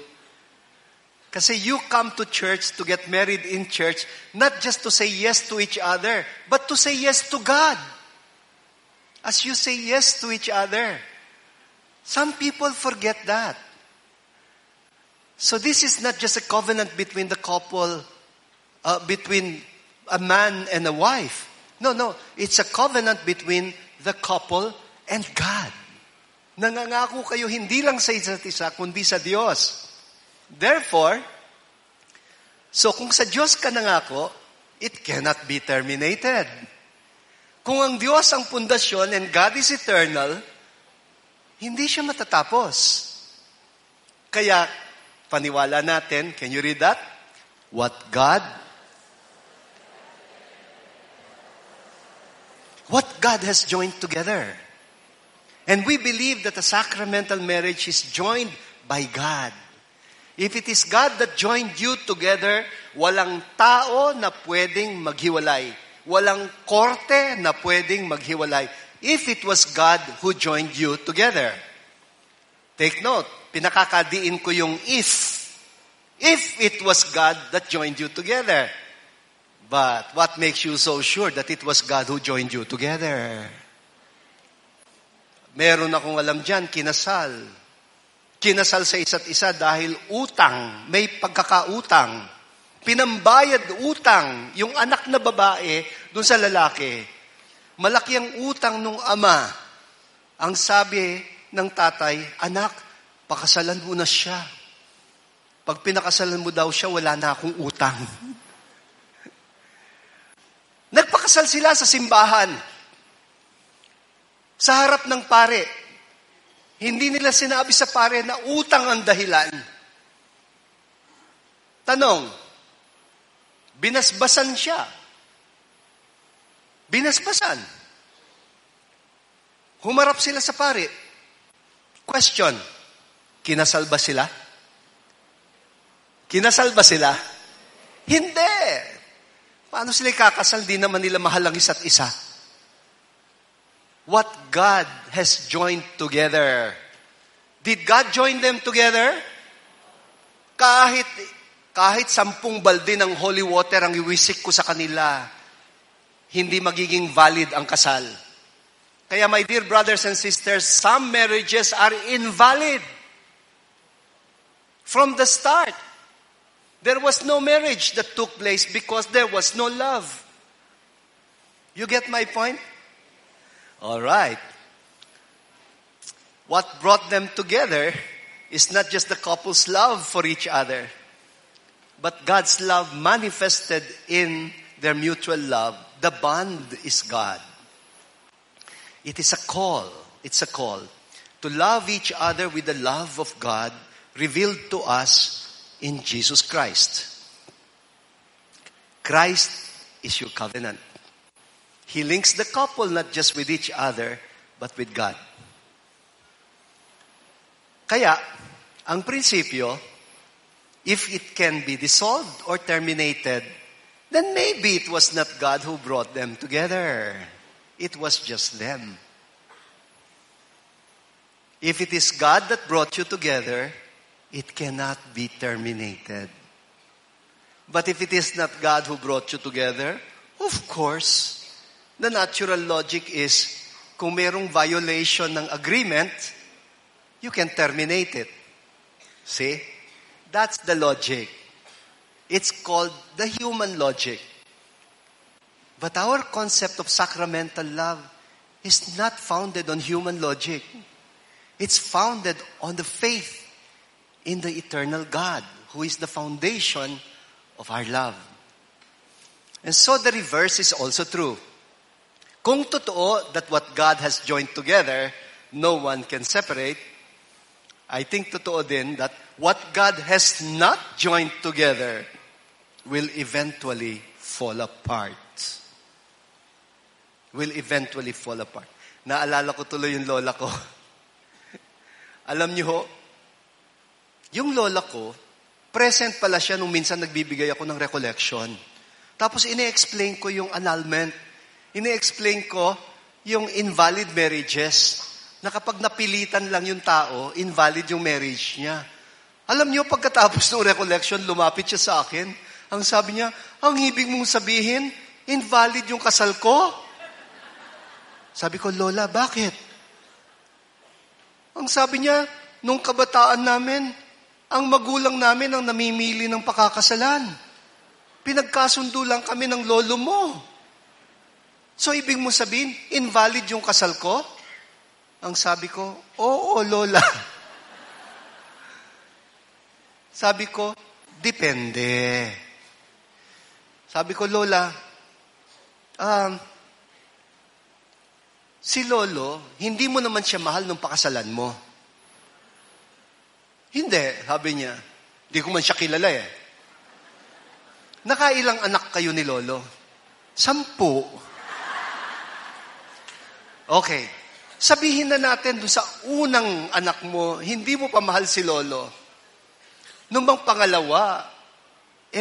Kasi you come to church to get married in church, not just to say yes to each other, but to say yes to God. As you say yes to each other. Some people forget that. So this is not just a covenant between the couple, between a man and a wife. No. It's a covenant between the couple and God. Nangangako kayo hindi lang sa isa't isa, kundi sa Diyos. Therefore, so kung sa Diyos ka nangako, it cannot be terminated. Kung ang Diyos ang pundasyon and God is eternal, hindi siya matatapos. Kaya, paniwala natin, can you read that? What God has joined together. And we believe that a sacramental marriage is joined by God. If it is God that joined you together, walang tao na pwedeng maghiwalay. Walang korte na pwedeng maghiwalay. If it was God who joined you together. Take note, pinakakadiin ko yung if. If it was God that joined you together. But what makes you so sure that it was God who joined you together? Meron akong alam dyan, kinasal. Kinasal sa isa't isa dahil utang, may pagkakautang. Pinambayad utang, yung anak na babae dun sa lalaki. Malaki ang utang nung ama. Ang sabi ng tatay, anak, pakasalan mo na siya. Pag pinakasalan mo daw siya, wala na akong utang. Nagpakasal sila sa simbahan. Sa harap ng pare. Hindi nila sinabi sa pare na utang ang dahilan. Tanong, binasbasan siya. Binasbasan. Humarap sila sa pare. Question, kinasal ba sila? Kinasal ba sila? Hindi. Paano sila kakasal? Di naman nila mahal ang isa't isa. What God has joined together. Did God join them together? Kahit 10 balde ng holy water ang iwisik ko sa kanila, hindi magiging valid ang kasal. Kaya my dear brothers and sisters, some marriages are invalid. From the start, there was no marriage that took place because there was no love. You get my point? All right. What brought them together is not just the couple's love for each other, but God's love manifested in their mutual love. The bond is God. It is a call. It's a call to love each other with the love of God revealed to us in Jesus Christ. Christ is your covenant. He links the couple not just with each other, but with God. Kaya, ang prinsipyo, if it can be dissolved or terminated, then maybe it was not God who brought them together. It was just them. If it is God that brought you together, it cannot be terminated. But if it is not God who brought you together, of course, the natural logic is, kung merong violation ng agreement, you can terminate it. See? That's the logic. It's called the human logic. But our concept of sacramental love is not founded on human logic. It's founded on the faith in the eternal God, who is the foundation of our love. And so the reverse is also true. Kung totoo that what God has joined together, no one can separate, I think totoo din that what God has not joined together will eventually fall apart. Will eventually fall apart. Naalala ko tuloy yung lola ko. Alam niyo ho, yung lola ko, present pala siya nung minsan nagbibigay ako ng recollection. Tapos ine-explain ko yung annulment. Ine-explain ko yung invalid marriages. Na kapag napilitan lang yung tao, invalid yung marriage niya. Alam niyo, pagkatapos ng recollection, lumapit siya sa akin. Ang sabi niya, ang ibig mong sabihin, invalid yung kasal ko? Sabi ko, Lola, bakit? Ang sabi niya, nung kabataan namin, ang magulang namin ang namimili ng pakakasalan. Pinagkasundo lang kami ng lolo mo. So, ibig mo sabihin, invalid yung kasal ko? Ang sabi ko, oo, Lola. Sabi ko, depende. Sabi ko, Lola, si Lolo, hindi mo naman siya mahal nung pakasalan mo. Hindi, sabi niya. Hindi ko man siya kilala eh. Nakailang anak kayo ni Lolo? 10. Okay. Sabihin na natin doon sa unang anak mo, hindi mo pa mahal si Lolo. Nung bang pangalawa,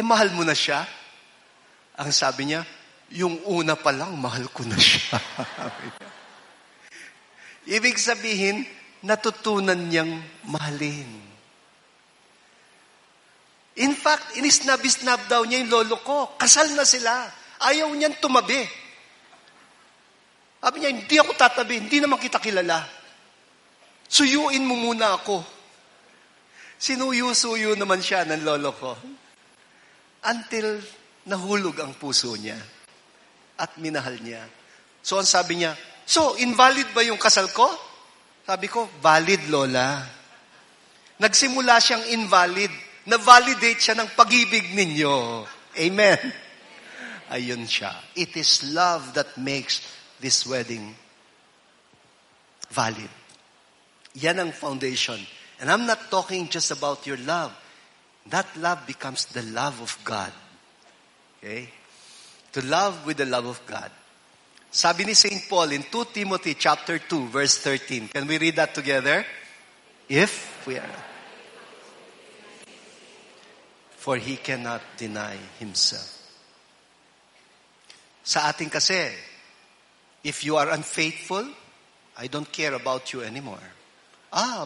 mahal mo na siya? Ang sabi niya, yung una pa lang, mahal ko na siya. Ibig sabihin, natutunan niyang mahalin. In fact, inisnab-isnab daw niya yung lolo ko. Kasal na sila. Ayaw niyan tumabi. Sabi niya, hindi ako tatabi. Hindi naman kita kilala. Suyuin mo muna ako. Sinuyo-suyo naman siya ng lolo ko. Until nahulog ang puso niya. At minahal niya. So, ang sabi niya, so, invalid ba yung kasal ko? Sabi ko, valid, Lola. Nagsimula siyang invalid. Na-validate siya ng pag-ibig ninyo. Amen. Ayun siya. It is love that makes this wedding valid. Yan ang foundation. And I'm not talking just about your love. That love becomes the love of God. Okay? To love with the love of God. Sabi ni St. Paul in 2 Timothy chapter 2, verse 13. Can we read that together? If we are... For he cannot deny himself. Sa atin kasi, if you are unfaithful, I don't care about you anymore.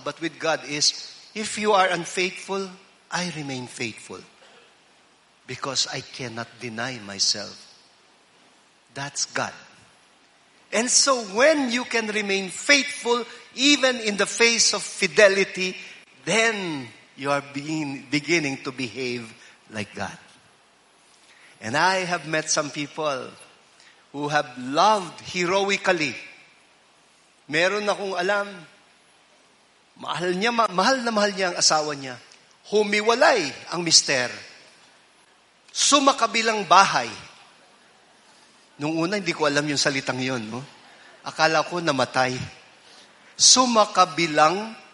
But with God is, if you are unfaithful, I remain faithful. Because I cannot deny myself. That's God. And so when you can remain faithful, even in the face of fidelity, then you are beginning to behave like God. And I have met some people who have loved heroically. Meron akong alam, mahal na mahal niya ang asawa niya. Humiwalay ang mister. Sumakabilang bahay. Nung una, hindi ko alam yung salitang yun. No? Akala ko namatay. Sumakabilang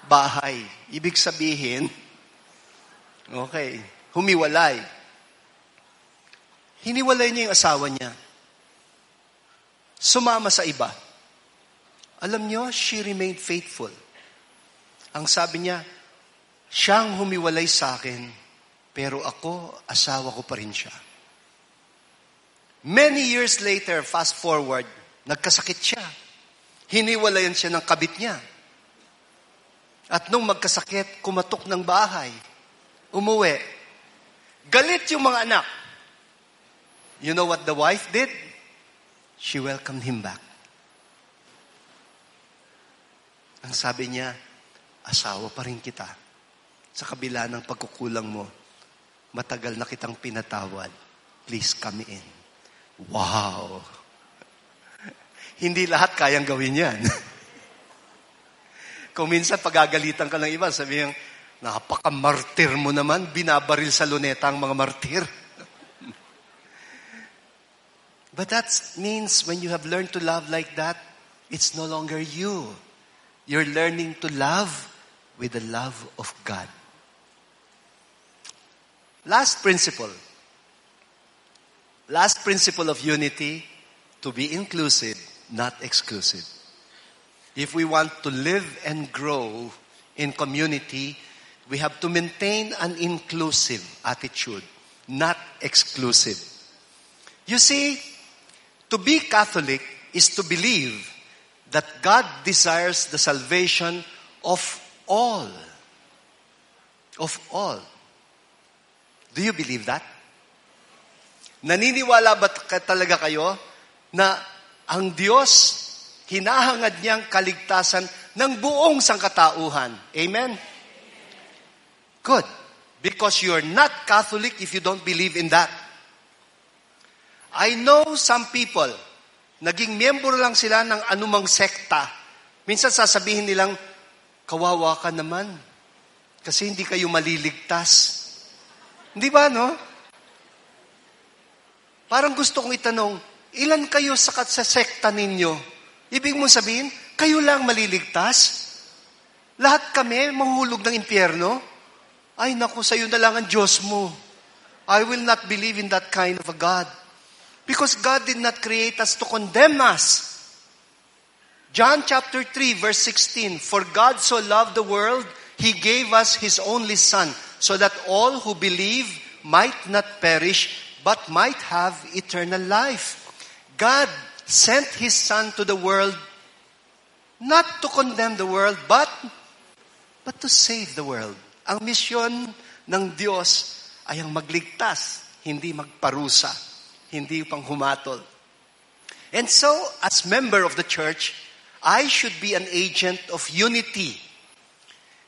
bahay. Ibig sabihin, okay, humiwalay. Hiniwalay niya yung asawa niya. Sumama sa iba. Alam niyo, she remained faithful. Ang sabi niya, siyang humiwalay sa akin, pero ako, asawa ko pa rin siya. Many years later, fast forward, nagkasakit siya. Hiniwalayan siya ng kabit niya. At nung magkasakit, kumatok ng bahay. Umuwi. Galit yung mga anak. You know what the wife did? She welcomed him back. Ang sabi niya, asawa pa rin kita. Sa kabila ng pagkukulang mo, matagal na kitang pinatawad. Please come in. Wow! Hindi lahat kayang gawin yan. Kung minsan pagagalitan ka ng iba, sabihin, napaka-martir mo naman, binabaril sa luneta ang mga martir. But that means when you have learned to love like that, it's no longer you. You're learning to love with the love of God. Last principle of unity, to be inclusive, not exclusive. If we want to live and grow in community, we have to maintain an inclusive attitude, not exclusive. You see, to be Catholic is to believe that God desires the salvation of all. Of all. Do you believe that? Naniniwala ba talaga kayo na ang Diyos, hinahangad niyang kaligtasan ng buong sangkatauhan? Amen? Good. Because you're not Catholic if you don't believe in that. I know some people, naging miyembro lang sila ng anumang sekta. Minsan sasabihin nilang, kawawa ka naman. Kasi hindi kayo maliligtas. Hindi ba, no? Parang gusto kong itanong, ilan kayo sa sekta ninyo? Ibig mong sabihin, kayo lang maliligtas? Lahat kami mahulog ng impyerno? Ay, naku, sa'yo na lang ang Diyos mo. I will not believe in that kind of a God. Because God did not create us to condemn us. John chapter 3, verse 16, For God so loved the world, He gave us His only Son, so that all who believe might not perish, but might have eternal life. God sent His Son to the world, not to condemn the world, but to save the world. Ang misyon ng Diyos ay ang magligtas, hindi magparusa, hindi pang humatol. And so, as member of the church, I should be an agent of unity.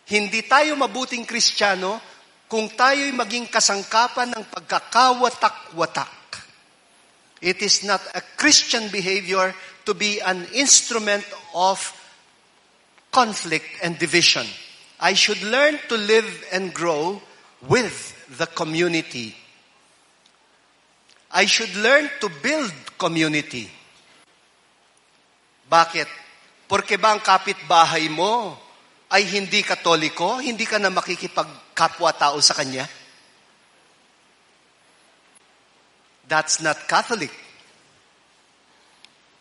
Hindi tayo mabuting Kristiyano kung tayo'y maging kasangkapan ng pagkakawatak-watak. It is not a Christian behavior to be an instrument of conflict and division. I should learn to live and grow with the community. I should learn to build community. Bakit? Porque ba ang kapitbahay mo ay hindi Katoliko, hindi ka na makikipagkapwa-tao sa kanya? That's not Catholic.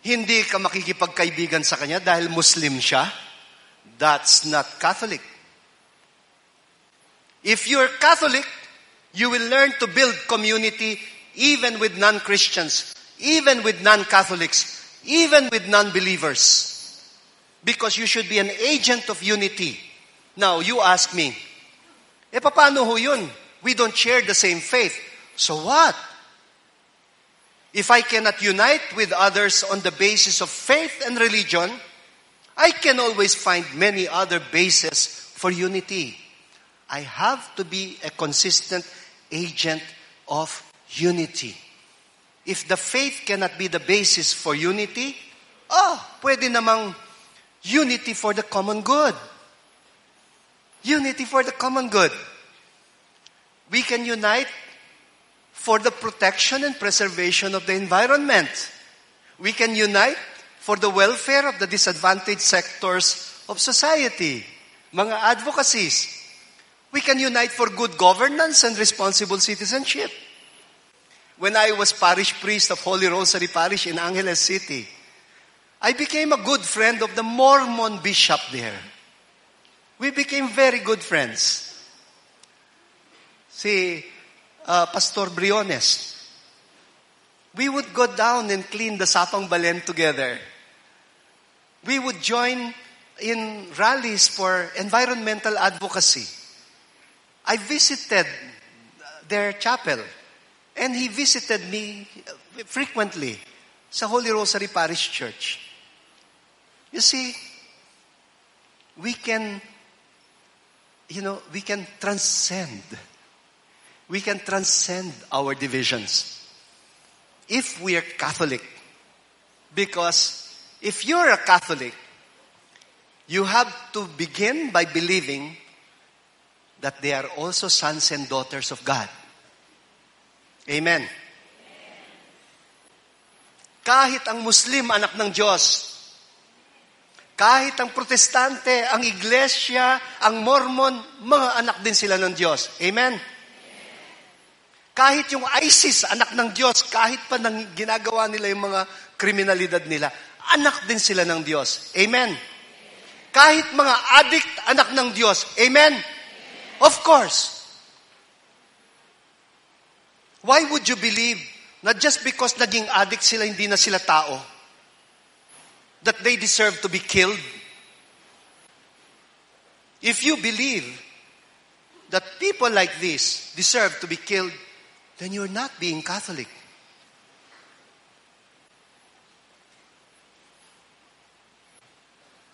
Hindi ka makikipagkaibigan sa kanya dahil Muslim siya? That's not Catholic. If you're Catholic, you will learn to build community even with non-Christians, even with non-Catholics, even with non-believers. Because you should be an agent of unity. Now, you ask me, paano ho yun? We don't share the same faith. So what? If I cannot unite with others on the basis of faith and religion, I can always find many other bases for unity. I have to be a consistent agent of unity. If the faith cannot be the basis for unity, pwede namang unity for the common good. Unity for the common good. We can unite for the protection and preservation of the environment. We can unite for the welfare of the disadvantaged sectors of society. Mga advocacies. We can unite for good governance and responsible citizenship. When I was parish priest of Holy Rosary Parish in Angeles City, I became a good friend of the Mormon bishop there. We became very good friends. Si Pastor Briones. We would go down and clean the Sapang Balen together. We would join in rallies for environmental advocacy. I visited their chapel, and he visited me frequently sa Holy Rosary Parish Church. You see, we can transcend. We can transcend our divisions if we are Catholic. Because if you're a Catholic, You have to begin by believing that they are also sons and daughters of God. Amen. Kahit ang Muslim, anak ng Diyos. Kahit ang Protestante, ang Iglesia, ang Mormon, mga anak din sila ng Diyos. Amen? Kahit yung ISIS, anak ng Diyos, kahit pa ginagawa nila yung mga kriminalidad nila, anak din sila ng Diyos. Amen? Kahit mga addict, anak ng Diyos. Amen? Of course. Why would you believe na just because naging addict sila, hindi na sila tao? That they deserve to be killed? If you believe that people like this deserve to be killed, then you're not being Catholic.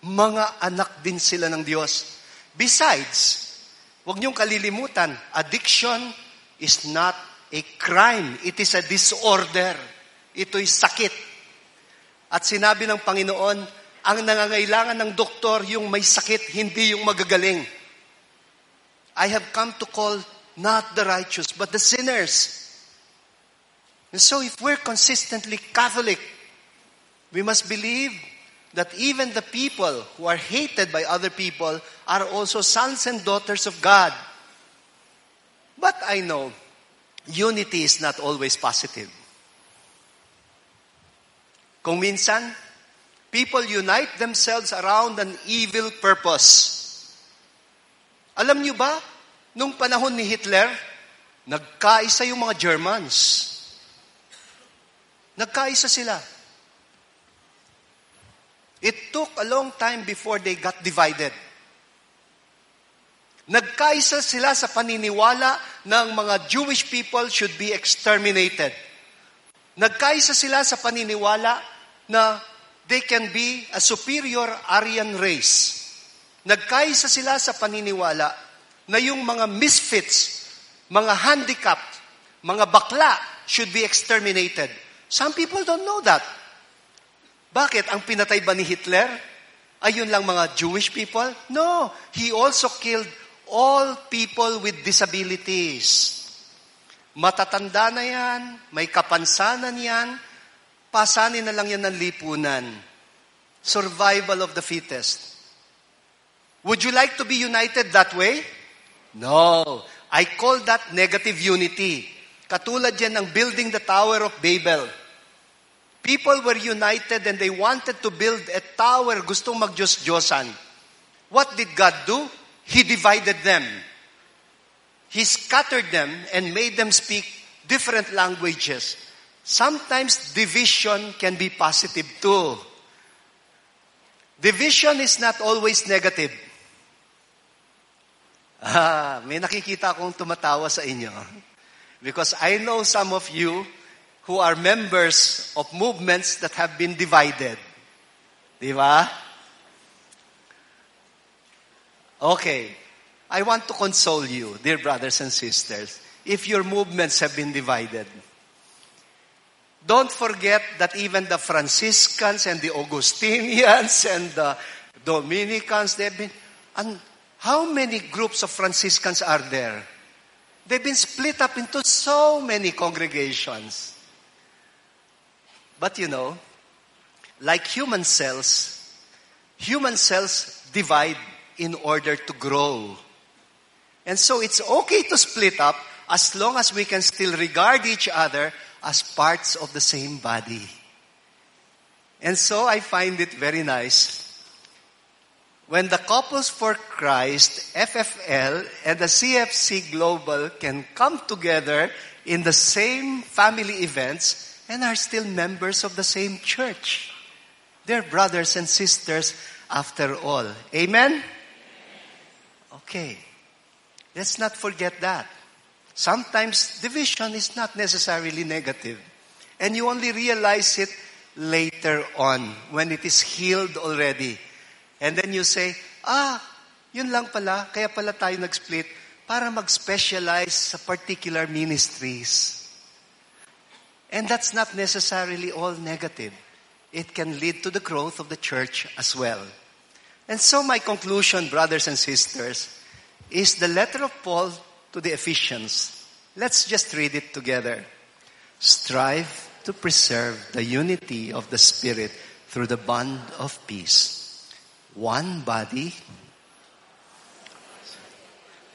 Mga anak din sila ng Diyos. Besides, huwag niyong kalilimutan, addiction is not a crime. It is a disorder. Ito'y sakit. At sinabi ng Panginoon, ang nangangailangan ng doktor yung may sakit, hindi yung magagaling. I have come to call not the righteous, but the sinners. And so if we're consistently Catholic, we must believe that even the people who are hated by other people are also sons and daughters of God. But I know, unity is not always positive. Kung minsan, people unite themselves around an evil purpose. Alam niyo ba, nung panahon ni Hitler, nagkaisa yung mga Germans. Nagkaisa sila. It took a long time before they got divided. Nagkaisa sila sa paniniwala ng mga Jewish people should be exterminated. Nagkaisa sila sa paniniwala na they can be a superior Aryan race. Nagkaisa sila sa paniniwala na yung mga misfits, mga handicapped, mga bakla should be exterminated. Some people don't know that. Bakit? Ang pinatay ba ni Hitler? Ayun lang mga Jewish people? No. He also killed all people with disabilities. Matatanda na yan, may kapansanan yan, pasanin na lang yan ng lipunan. Survival of the fittest. Would you like to be united that way? No. I call that negative unity. Katulad yan ng building the Tower of Babel. People were united and they wanted to build a tower, gustong mag-Diyos-Diyosan. What did God do? He divided them. He scattered them and made them speak different languages. Sometimes division can be positive too. Division is not always negative. May nakikita akong tumatawa sa inyo. Because I know some of you who are members of movements that have been divided. Di ba? Okay. I want to console you, dear brothers and sisters, if your movements have been divided. Don't forget that even the Franciscans and the Augustinians and the Dominicans, they've been... And how many groups of Franciscans are there? They've been split up into so many congregations. But you know, like human cells divide in order to grow. And so it's okay to split up as long as we can still regard each other as parts of the same body. And so I find it very nice when the Couples for Christ, FFL, and the CFC Global can come together in the same family events and are still members of the same church. They're brothers and sisters after all. Amen? Okay. Let's not forget that. Sometimes division is not necessarily negative. And you only realize it later on when it is healed already. And then you say, yun lang pala, kaya pala tayo nag-split para mag-specialize sa particular ministries. And that's not necessarily all negative. It can lead to the growth of the church as well. And so my conclusion, brothers and sisters, is the letter of Paul to the Ephesians. Let's just read it together. Strive to preserve the unity of the Spirit through the bond of peace. One body,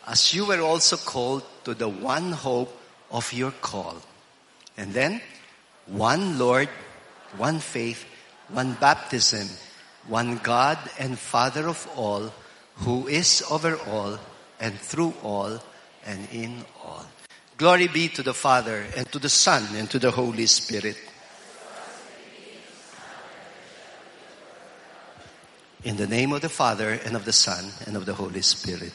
as you were also called to the one hope of your call. And then, one Lord, one faith, one baptism, one God and Father of all, who is over all and through all and in all. Glory be to the Father and to the Son and to the Holy Spirit. In the name of the Father and of the Son and of the Holy Spirit.